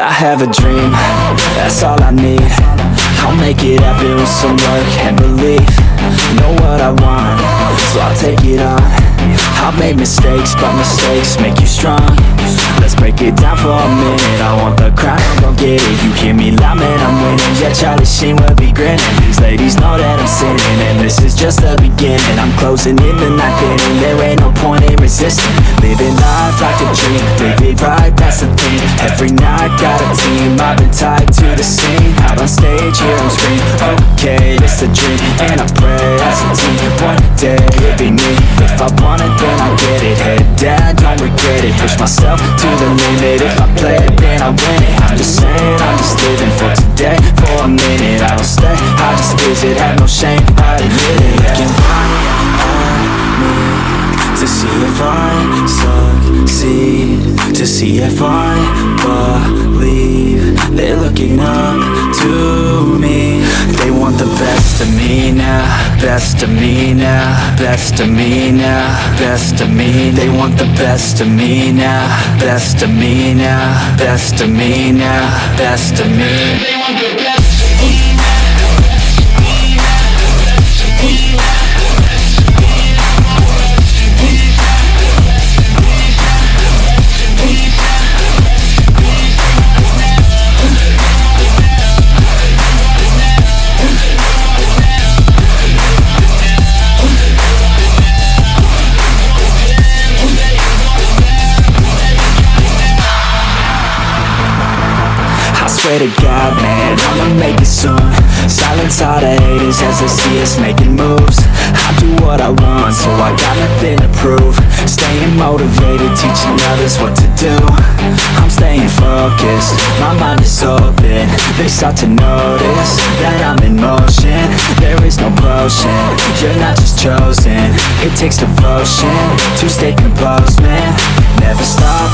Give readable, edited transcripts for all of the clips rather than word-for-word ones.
I have a dream, that's all I need. I'll make it happen with some work and belief. Know what I want, so I'll take it on. I've made mistakes, but mistakes make you strong. Let's break it down for a minute. I want the crown, I'm gon' get it. You hear me loud, man, I'm winning. Yeah, Charlie Sheen will be grinning. These ladies know that I'm sinning, and this is just the beginning. I'm closing in the night inning, there ain't no point in resisting. Living life like a dream, live it right, that's the thing. Every night got a team, I've been tied to the scene. Out on stage, hear them scream, okay, it's a dream. And I pray as a team, one day it'll be me. If I want it, then I get it. Head down, don't regret it. Push myself to the limit. If I play it, then I win it. I'm just saying, I'm just living for today. For a minute, I don't stay, I just visit. Have no shame, I admit it. Looking right at me to see if I succeed, to see if I believe. They're looking up to me. They want the best of me now, best of me now, best of me now, best of me. They want the best of me now, best of me now, best of me now, best of me. They want the best of me now. Swear to God, man, I'ma make it soon. Silence all the haters as they see us making moves. I do what I want, so I got nothing to prove. Staying motivated, teaching others what to do. I'm staying focused, my mind is open. They start to notice that I'm in motion. There is no potion, you're not just chosen. It takes devotion to stay composed, man. Never stop,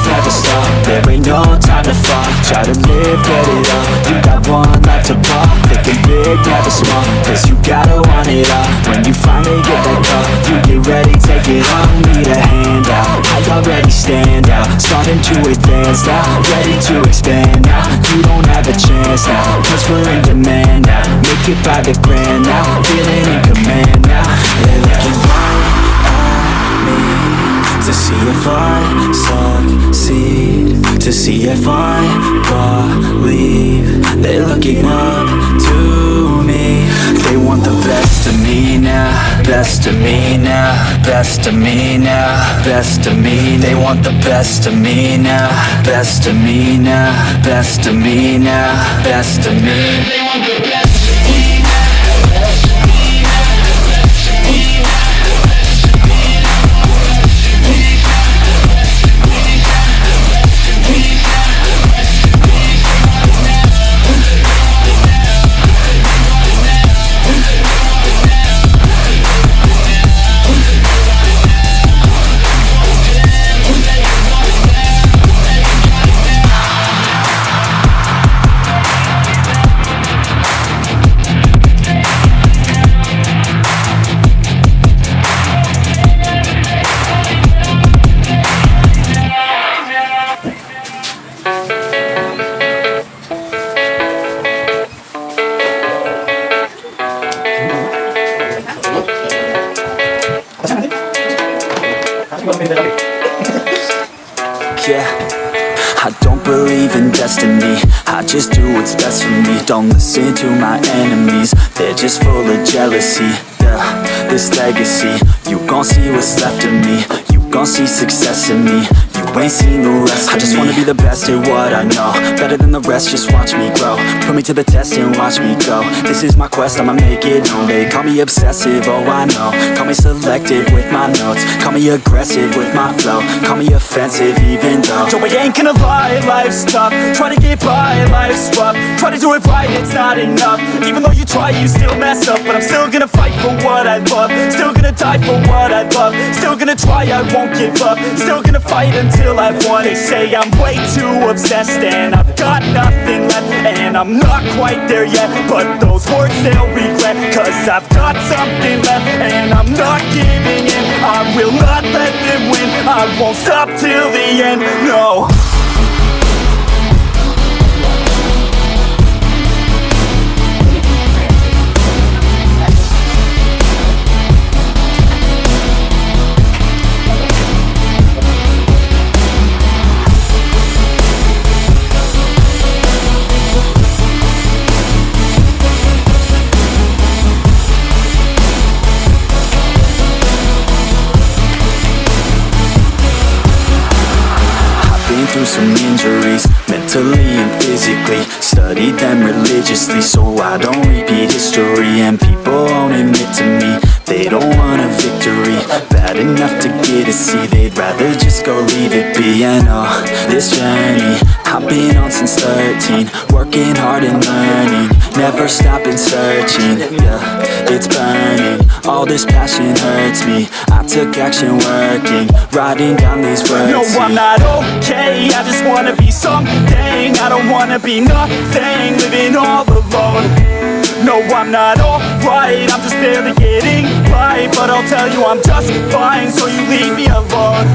there ain't no time to fall. Try to live, get it up, you got one life to pop. Thinking big, never small, cause you gotta want it all. When you finally get that call, you get ready, take it on. Need a hand out, I already stand out. Starting to advance now, ready to expand now. You don't have a chance now, cause we're in demand now. Make it by the grand now, feeling in command now. They're looking right at me to see if I succeed, to see if I believe. They're looking up to me. They want the best of me now, best of me now, best of me now, best of me. They want the best of me now, best of me now, best of me now, best of me. They want the best of me now. Yeah, I don't believe in destiny, I just do what's best for me. Don't listen to my enemies, they're just full of jealousy. Yeah, this legacy, you gon' see what's left of me. You gon' see success in me, you ain't seen the rest of me. I just wanna be the best at what I know, better than the rest, just watch me grow. Put me to the test and watch me go. This is my quest, I'ma make it known. They call me obsessive, oh I know. Call me selective with my notes, call me aggressive with my flow. Call me offensive even though Joe, I ain't gonna lie, life's tough. Try to get by, life's rough. Try to do it right, it's not enough. Even though you try, you still mess up. But I'm still gonna fight for what I love, still gonna die for what I love. Still gonna try, I won't give up. Still gonna fight until I won. They say I'm way too obsessed and I've got nothing left, and I'm not quite there yet, but those words they'll regret. Cause I've got something left and I'm not giving in. I will not let them win, I won't stop till the end, no. some injuries, mentally and physically. Studied them religiously so I don't repeat history. And people won't admit to me they don't want a victory. Bad enough to get a C, they'd rather just go leave it be. And this journey I've been on since 13, working hard and learning, never stopping searching. Yeah, it's burning, all this passion hurts me. I took action working, writing down these words. No, I'm not okay, I just wanna be something. I don't wanna be nothing, living all alone. No, I'm not alright, I'm just barely getting by. But I'll tell you I'm just fine, so you leave me alone.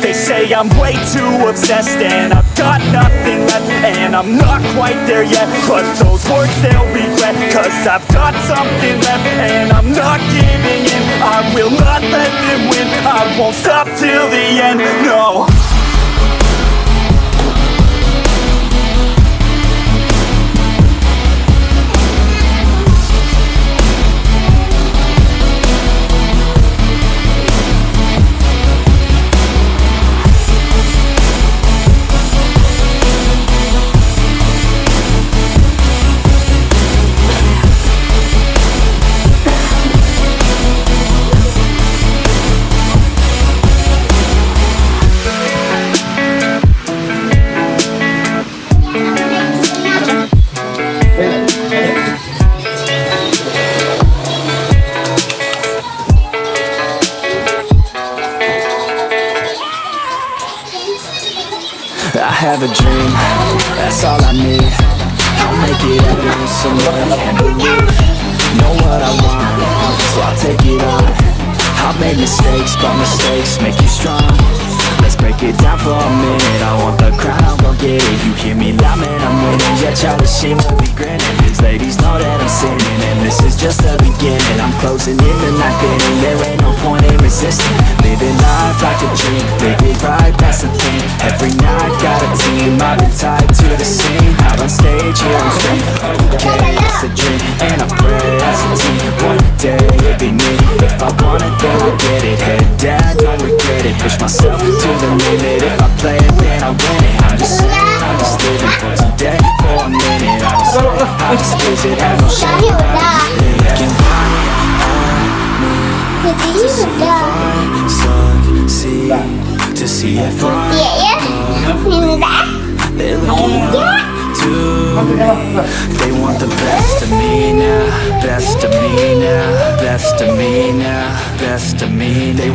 They say I'm way too obsessed and I've got nothing left, and I'm not quite there yet, but those words they'll regret. Cause I've got something left and I'm not giving in. I will not let them win, I won't stop till the end, no. I have a dream, that's all I need. I'll make it happen with someone and believe. Know what I want, so I'll take it on. I've made mistakes, but mistakes make you strong. Let's break it down for a minute. I want the crown, I'm gon' get it. You hear me loud, man, I'm winning. Yeah, Charlie Sheen will be grinning. These ladies know that I'm sinning, and this is just the beginning. I'm closing in the night inning. There ain't no point in resisting. Living life like a dream, live it right, that's the thing. Every night got a team, I've been tied to the scene. Out on stage, here I'm free. Okay, it's a dream, and I pray as a team. One day it'll be me. If I want it, then I'll get it. Head down, don't regret it. Push myself to the limit. If I play it, then I win it. I'm just saying, I'm just living for today, for a minute. I just visit, have no shame. Looking right at me to see if I succeed, to see if I they're looking up to me. They want the best of me now, best of me now, best of me now, best of me. They